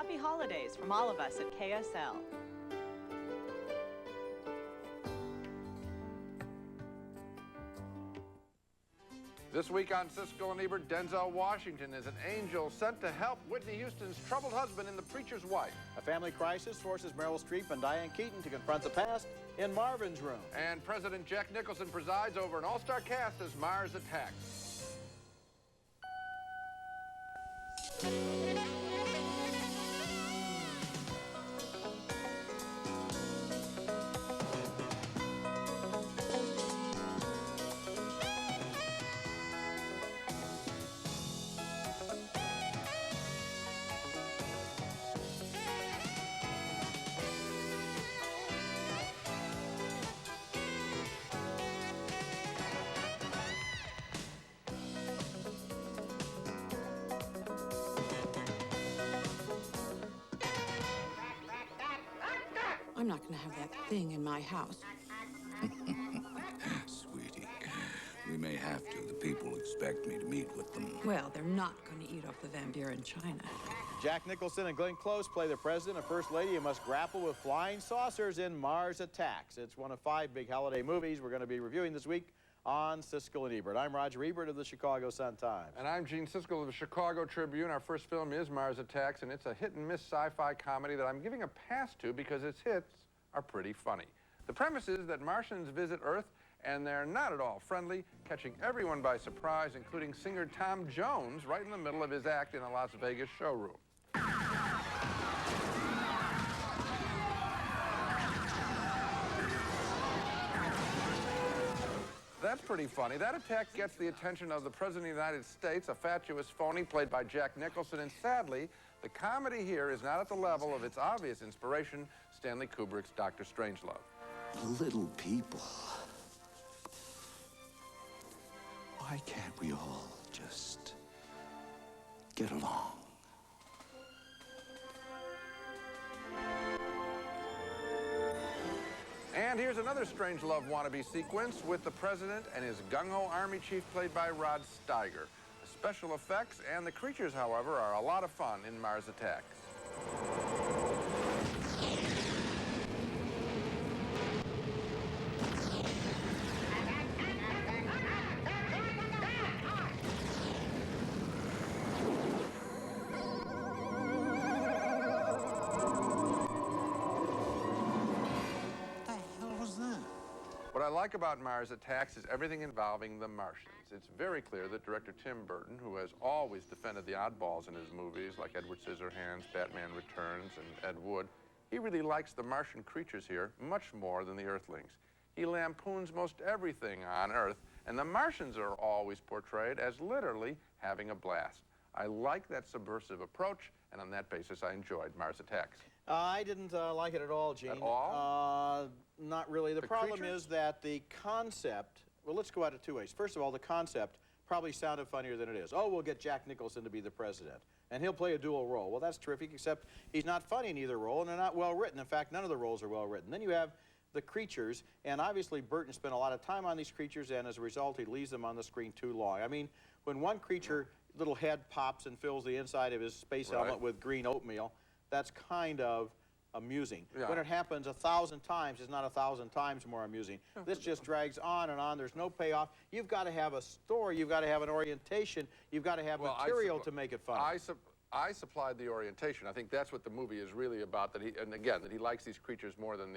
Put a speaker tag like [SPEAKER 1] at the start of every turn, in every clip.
[SPEAKER 1] happy holidays from all of us at KSL.
[SPEAKER 2] This week on Siskel and Ebert, Denzel Washington is an angel sent to help Whitney Houston's troubled husband in The Preacher's Wife.
[SPEAKER 3] A family crisis forces Meryl Streep and Diane Keaton to confront the past in Marvin's room.
[SPEAKER 2] And President Jack Nicholson presides over an all-star cast as Mars attacks.
[SPEAKER 4] I'm not going to have that thing in my house.
[SPEAKER 5] Sweetie, we may have to. The people expect me to meet with them.
[SPEAKER 4] Well, they're not going to eat off the vampire in China.
[SPEAKER 3] Jack Nicholson and Glenn Close play the president and first lady who must grapple with flying saucers in Mars Attacks. It's one of 5 big holiday movies we're going to be reviewing this week on Siskel and Ebert. I'm Roger Ebert of the Chicago Sun-Times.
[SPEAKER 2] And I'm Gene Siskel of the Chicago Tribune. Our first film is Mars Attacks, and it's a hit-and-miss sci-fi comedy that I'm giving a pass to because its hits are pretty funny. The premise is that Martians visit Earth, and they're not at all friendly, catching everyone by surprise, including singer Tom Jones, right in the middle of his act in a Las Vegas showroom. That's pretty funny. That attack gets the attention of the President of the United States, a fatuous phony played by Jack Nicholson, and sadly, the comedy here is not at the level of its obvious inspiration, Stanley Kubrick's Dr. Strangelove.
[SPEAKER 5] The little people. Why can't we all just get along?
[SPEAKER 2] And here's another Strangelove wannabe sequence with the president and his gung-ho army chief played by Rod Steiger. The special effects and the creatures, however, are a lot of fun in Mars Attacks. What I like about Mars Attacks is everything involving the Martians. It's very clear that director Tim Burton, who has always defended the oddballs in his movies, like Edward Scissorhands, Batman Returns, and Ed Wood, he really likes the Martian creatures here much more than the Earthlings. He lampoons most everything on Earth, and the Martians are always portrayed as literally having a blast. I like that subversive approach, and on that basis, I enjoyed Mars Attacks.
[SPEAKER 3] I didn't like it at all, Gene.
[SPEAKER 2] At all?
[SPEAKER 3] Not really. The problem
[SPEAKER 2] creatures?
[SPEAKER 3] is that the concept, well, let's go at it 2 ways. First of all, the concept probably sounded funnier than it is. Oh, we'll get Jack Nicholson to be the president, and he'll play a dual role. Well, that's terrific, except he's not funny in either role, and they're not well written. In fact, none of the roles are well written. Then you have the creatures, and obviously Burton spent a lot of time on these creatures, and as a result, he leaves them on the screen too long. I mean, when one creature, little head pops and fills the inside of his space helmet with green oatmeal, that's kind of amusing.
[SPEAKER 2] Yeah.
[SPEAKER 3] When it happens 1,000 times, it's not 1,000 times more amusing. This just drags on and on. There's no payoff. You've got to have a story. You've got to have an orientation. You've got to have material to make it fun.
[SPEAKER 2] I supplied the orientation. I think that's what the movie is really about. That he likes these creatures more than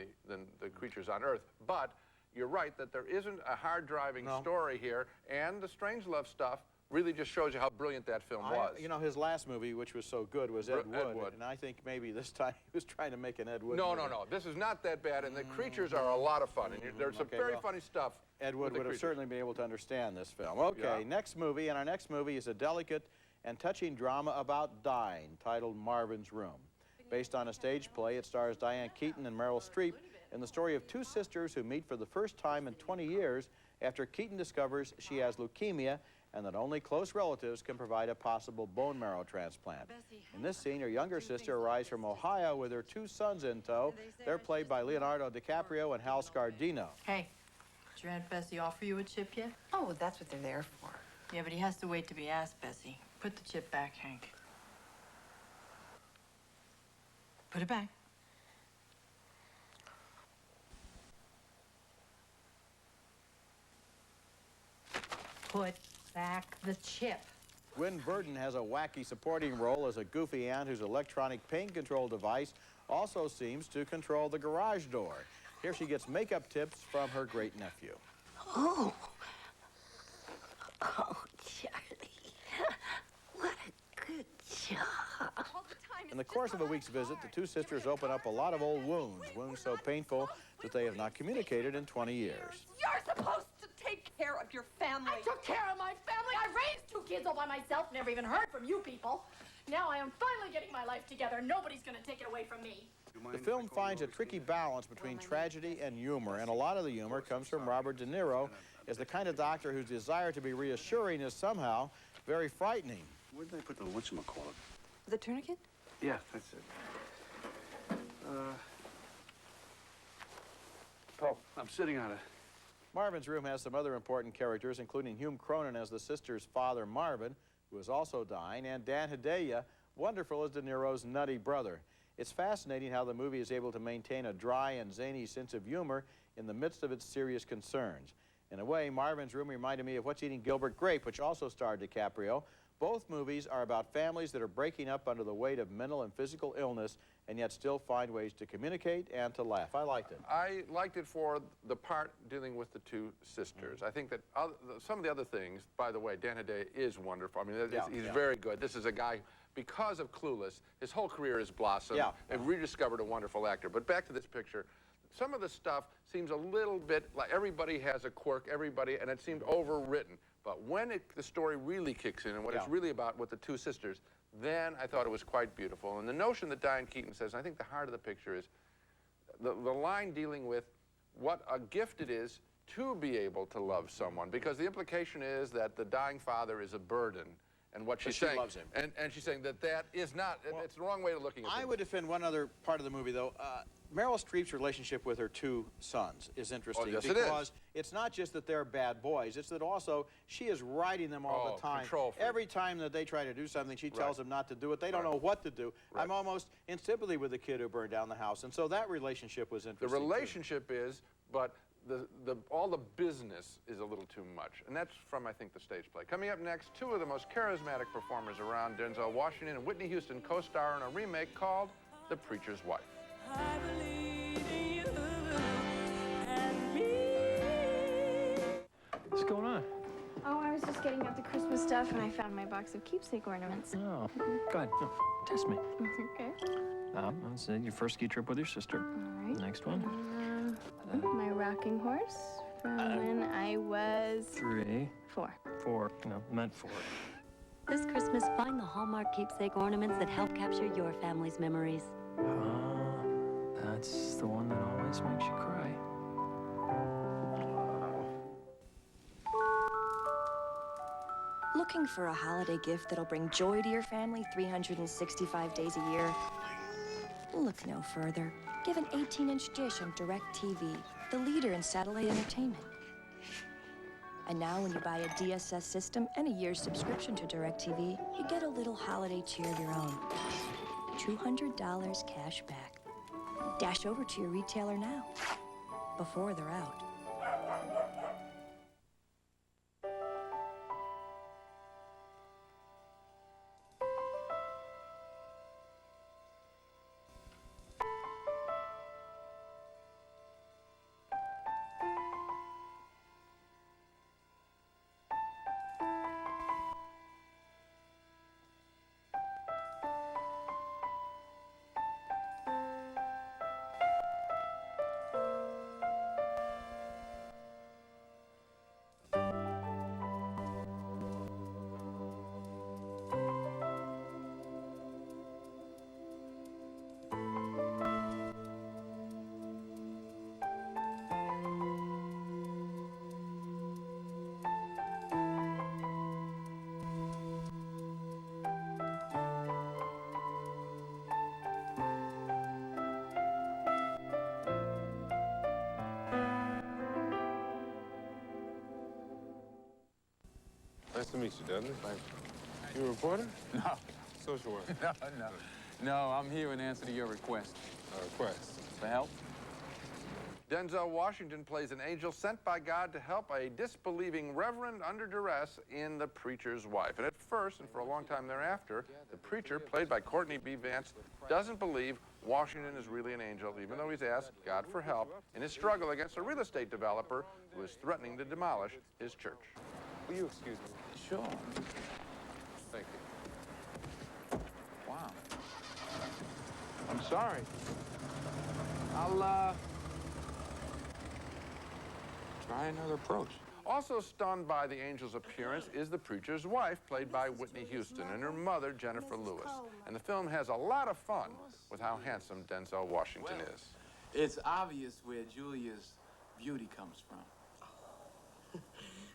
[SPEAKER 2] the creatures on Earth. But you're right that there isn't a hard-driving story here, and the Strangelove stuff really just shows you how brilliant that film was.
[SPEAKER 3] You know, his last movie, which was so good, was Ed Wood, and I think maybe this time he was trying to make an Ed Wood movie.
[SPEAKER 2] No. This is not that bad, and the creatures are a lot of fun, and there's some very funny stuff.
[SPEAKER 3] Ed Wood would have certainly been able to understand this film. Okay, next movie, and our next movie is a delicate and touching drama about dying, titled Marvin's Room. Based on a stage play, it stars Diane Keaton and Meryl Streep in the story of 2 sisters who meet for the first time in 20 years after Keaton discovers she has leukemia and that only close relatives can provide a possible bone marrow transplant. In this scene, her younger sister arrives from Ohio with her 2 sons in tow. They're played by Leonardo DiCaprio and Hal Scardino.
[SPEAKER 6] Hey, did your Aunt Bessie offer you a chip yet?
[SPEAKER 7] Oh, that's what they're there for.
[SPEAKER 6] Yeah, but he has to wait to be asked, Bessie. Put the chip back, Hank. Put it back. Put back the chip.
[SPEAKER 3] Gwen Verdon has a wacky supporting role as a goofy aunt whose electronic pain control device also seems to control the garage door. Here she gets makeup tips from her great-nephew.
[SPEAKER 7] Oh, Charlie, what a good job.
[SPEAKER 3] In the course of a week's visit, the two sisters open up a lot of old wounds so painful that they have not communicated in 20 years.
[SPEAKER 8] You're supposed to take care of your family.
[SPEAKER 9] I took care of my family. I raised 2 kids all by myself. Never even heard from you people. Now I am finally getting my life together. Nobody's going to take it away from me.
[SPEAKER 3] The film finds a tricky balance between tragedy and humor, and a lot of the humor comes from Robert De Niro as the kind of doctor whose desire to be reassuring is somehow very frightening.
[SPEAKER 10] Where did they put the whatchamacallit?
[SPEAKER 8] The tourniquet?
[SPEAKER 10] Yeah, that's it. Oh, I'm sitting on it.
[SPEAKER 3] Marvin's room has some other important characters, including Hume Cronin as the sister's father, Marvin, who is also dying, and Dan Hedaya, wonderful as De Niro's nutty brother. It's fascinating how the movie is able to maintain a dry and zany sense of humor in the midst of its serious concerns. In a way, Marvin's Room reminded me of What's Eating Gilbert Grape, which also starred DiCaprio. Both movies are about families that are breaking up under the weight of mental and physical illness and yet still find ways to communicate and to laugh. I liked it.
[SPEAKER 2] I liked it for the part dealing with the two sisters. I think that some of the other things, by the way, Dan Hedaya is wonderful. I mean, he's very good. This is a guy, because of Clueless, his whole career has blossomed and rediscovered a wonderful actor. But back to this picture, some of the stuff seems a little bit like everybody has a quirk, and it seemed overwritten. But when the story really kicks in and what it's really about with the two sisters, then I thought it was quite beautiful. And the notion that Diane Keaton says, and I think the heart of the picture is the line dealing with what a gift it is to be able to love someone, because the implication is that the dying father is a burden. And what she's saying,
[SPEAKER 3] loves him.
[SPEAKER 2] And she's saying that that is not, well, it's the wrong way of looking at it.
[SPEAKER 3] I would defend one other part of the movie, though. Meryl Streep's relationship with her two sons is interesting because it's not just that they're bad boys, it's that also she is riding them all the time. Every time that they try to do something, she tells them not to do it. They don't know what to do. I'm almost in sympathy with the kid who burned down the house, and so that relationship was interesting.
[SPEAKER 2] The relationship is, but all the business is a little too much. And that's from, I think, the stage play. Coming up next, two of the most charismatic performers around, Denzel Washington and Whitney Houston, co-star in a remake called The Preacher's Wife.
[SPEAKER 11] I believe in you and me.
[SPEAKER 12] What's going on?
[SPEAKER 13] Oh, I was just getting out the Christmas stuff and I found my box of keepsake ornaments.
[SPEAKER 12] Oh, go ahead. No, test me.
[SPEAKER 13] Okay.
[SPEAKER 12] That's your first ski trip with your sister.
[SPEAKER 13] All right.
[SPEAKER 12] Next one.
[SPEAKER 13] My rocking horse from when I was
[SPEAKER 12] 3.
[SPEAKER 13] 4.
[SPEAKER 12] 4. No, meant 4.
[SPEAKER 14] This Christmas, find the Hallmark keepsake ornaments that help capture your family's memories.
[SPEAKER 12] That's the one that always makes you cry.
[SPEAKER 15] Looking for a holiday gift that'll bring joy to your family 365 days a year? Look no further. Give an 18-inch dish on DirecTV, the leader in satellite entertainment. And now when you buy a DSS system and a year's subscription to DirecTV, you get a little holiday cheer of your own. $200 cash back. Dash over to your retailer now, before they're out.
[SPEAKER 16] Nice to meet you, Dudley. You a reporter?
[SPEAKER 17] No.
[SPEAKER 16] Social worker?
[SPEAKER 17] No.
[SPEAKER 16] No, I'm here in answer to your request.
[SPEAKER 2] A request?
[SPEAKER 16] For help?
[SPEAKER 2] Denzel Washington plays an angel sent by God to help a disbelieving reverend under duress in The Preacher's Wife. And at first, and for a long time thereafter, the preacher, played by Courtney B. Vance, doesn't believe Washington is really an angel, even though he's asked God for help in his struggle against a real estate developer who is threatening to demolish his church.
[SPEAKER 16] Will you excuse me? Sure.
[SPEAKER 2] Thank you.
[SPEAKER 16] Wow. I'm sorry. I'll, try another approach.
[SPEAKER 2] Also stunned by the angel's appearance is the preacher's wife, played by Whitney Houston, and her mother, Jennifer Lewis. And the film has a lot of fun with how handsome Denzel Washington is.
[SPEAKER 16] It's obvious where Julia's beauty comes from.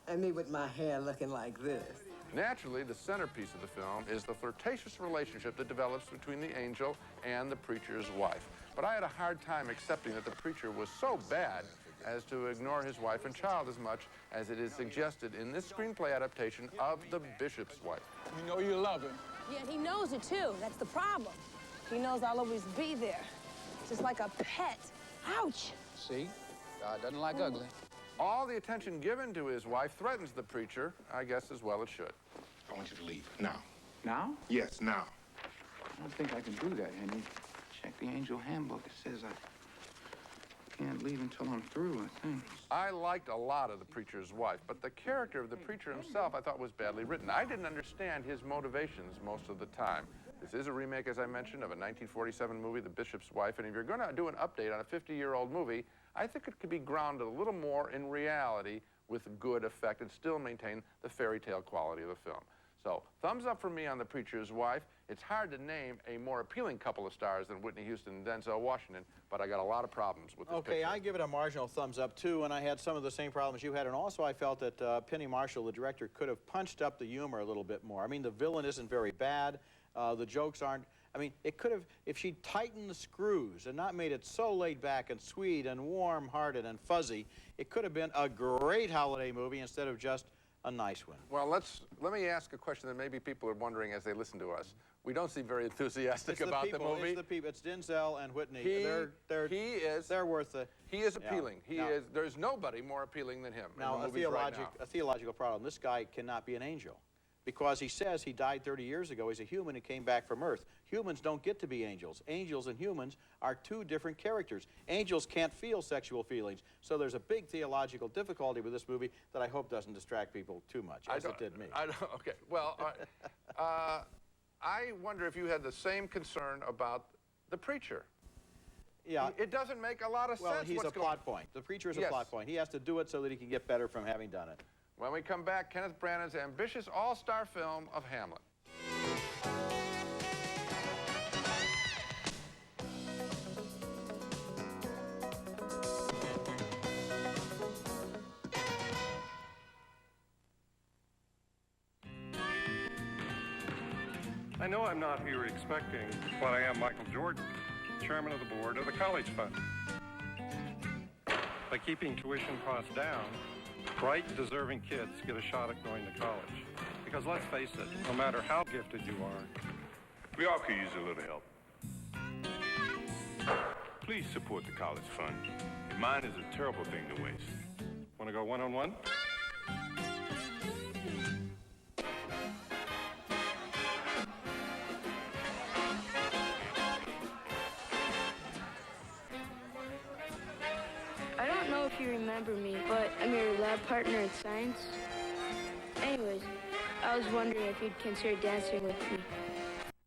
[SPEAKER 17] And me with my hair looking like this.
[SPEAKER 2] Naturally, the centerpiece of the film is the flirtatious relationship that develops between the angel and the preacher's wife. But I had a hard time accepting that the preacher was so bad as to ignore his wife and child as much as it is suggested in this screenplay adaptation of The Bishop's Wife.
[SPEAKER 16] You know you love him.
[SPEAKER 18] Yeah, he knows it too. That's the problem. He knows I'll always be there. Just like a pet. Ouch!
[SPEAKER 16] See? God doesn't like ugly.
[SPEAKER 2] All the attention given to his wife threatens the preacher, I guess as well it should.
[SPEAKER 19] I want you to leave, now.
[SPEAKER 16] Now?
[SPEAKER 19] Yes, now.
[SPEAKER 16] I don't think I can do that, Henry. Check the angel handbook. It says I can't leave until I'm through, I think.
[SPEAKER 2] I liked a lot of the preacher's wife, but the character of the preacher himself I thought was badly written. I didn't understand his motivations most of the time. This is a remake, as I mentioned, of a 1947 movie, The Bishop's Wife, and if you're going to do an update on a 50-year-old movie, I think it could be grounded a little more in reality with good effect and still maintain the fairy tale quality of the film. So, thumbs up for me on The Preacher's Wife. It's hard to name a more appealing couple of stars than Whitney Houston and Denzel Washington, but I got a lot of problems with this picture.
[SPEAKER 3] I give it a marginal thumbs up, too, and I had some of the same problems you had, and also I felt that Penny Marshall, the director, could have punched up the humor a little bit more. I mean, the villain isn't very bad. The jokes aren't... I mean, it could have, if she'd tightened the screws and not made it so laid back and sweet and warm-hearted and fuzzy, it could have been a great holiday movie instead of just a nice one.
[SPEAKER 2] Well, let me ask a question that maybe people are wondering as they listen to us. We don't seem very enthusiastic about the movie.
[SPEAKER 3] It's the people. It's Denzel and Whitney.
[SPEAKER 2] They're
[SPEAKER 3] worth the...
[SPEAKER 2] He is appealing. There's nobody more appealing than him.
[SPEAKER 3] Now, a theological problem. This guy cannot be an angel. Because he says he died 30 years ago. He's a human who came back from Earth. Humans don't get to be angels. Angels and humans are two different characters. Angels can't feel sexual feelings. So there's a big theological difficulty with this movie that I hope doesn't distract people too much, as it did me.
[SPEAKER 2] Okay. Well, I wonder if you had the same concern about the preacher.
[SPEAKER 3] Yeah.
[SPEAKER 2] It doesn't make a lot of sense.
[SPEAKER 3] Well, he's a plot point. The preacher is a plot point. He has to do it so that he can get better from having done it.
[SPEAKER 2] When we come back, Kenneth Branagh's ambitious all-star film of Hamlet.
[SPEAKER 20] I know I'm not here expecting, but I am Michael Jordan, chairman of the board of the College Fund. By keeping tuition costs down, bright, deserving kids get a shot at going to college. Because let's face it, no matter how gifted you are,
[SPEAKER 21] we all could use a little help. Please support the College Fund. Mine is a terrible thing to waste.
[SPEAKER 20] Want to go one-on-one?
[SPEAKER 13] I don't know if you remember me, but I'm your lab partner in science. Anyways, I was wondering if you'd consider dancing with me.